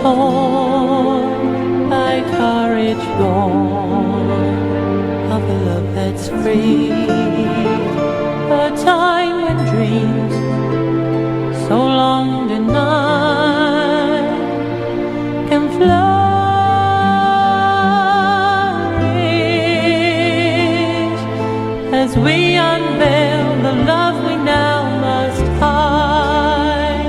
torn by courage gone, of a love that's free. A time when dreams so long denied can flourish as we unveil the love we now must hide.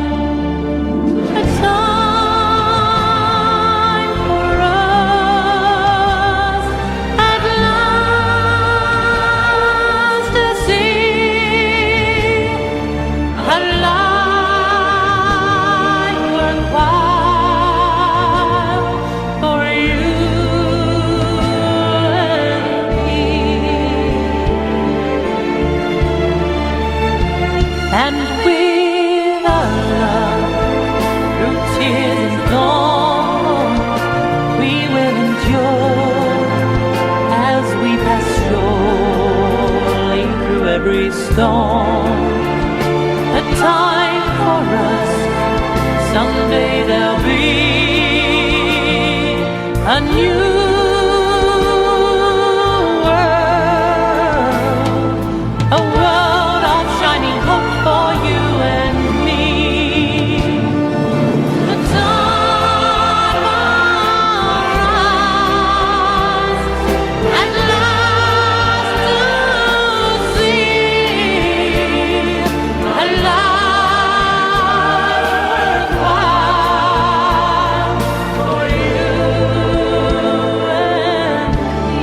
A time for us at last to see a life worthwhile for you and me. And with our love, through tears and thorns, we will endure as we pass surely through every storm. A time for us, someday there'll be a new world, a world of shining hope for you and me. The time for us at last to see a life worthwhile for you and me.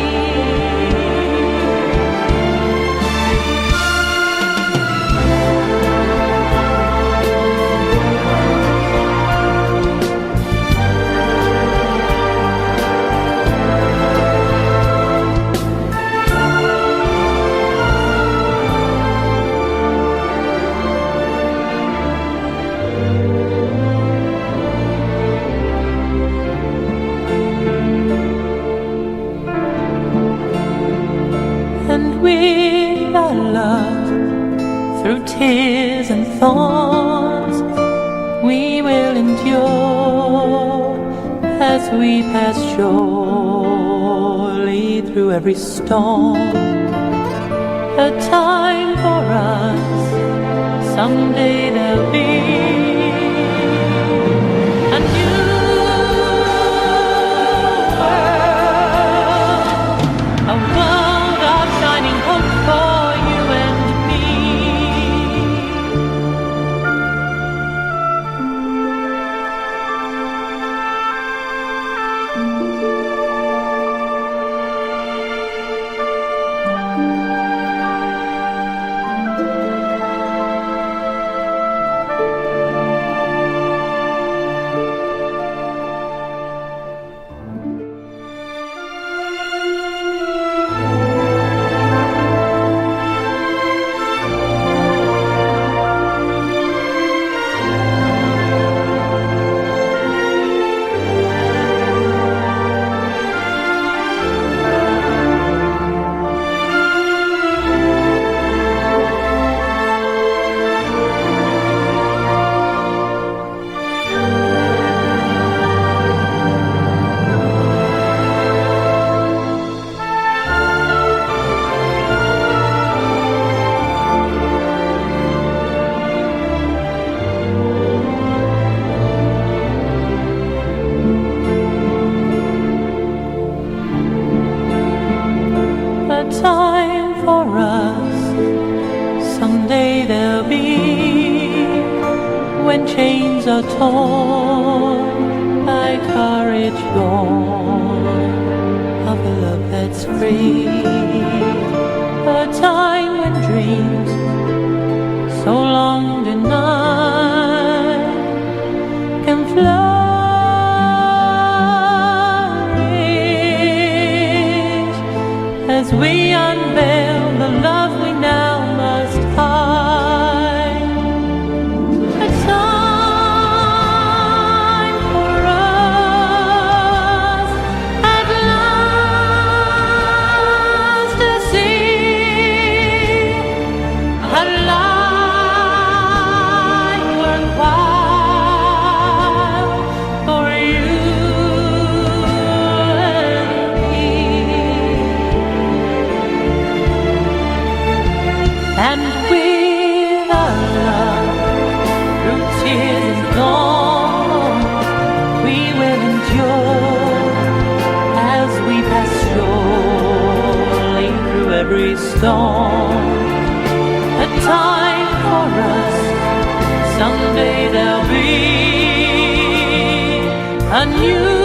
And with our love, through tears and thorns, we will endure as we pass surely through every storm. A time for us, someday there'll be a new world, a world of shining hope for you and me. A time for us, someday there'll be, when chains are torn by courage gone, of a love that's free. A time when dreams so long denied can flourish as we unveil the love we now must hide. A time for us at last to see a life worthwhile for you every storm. A time for us, someday there'll be a new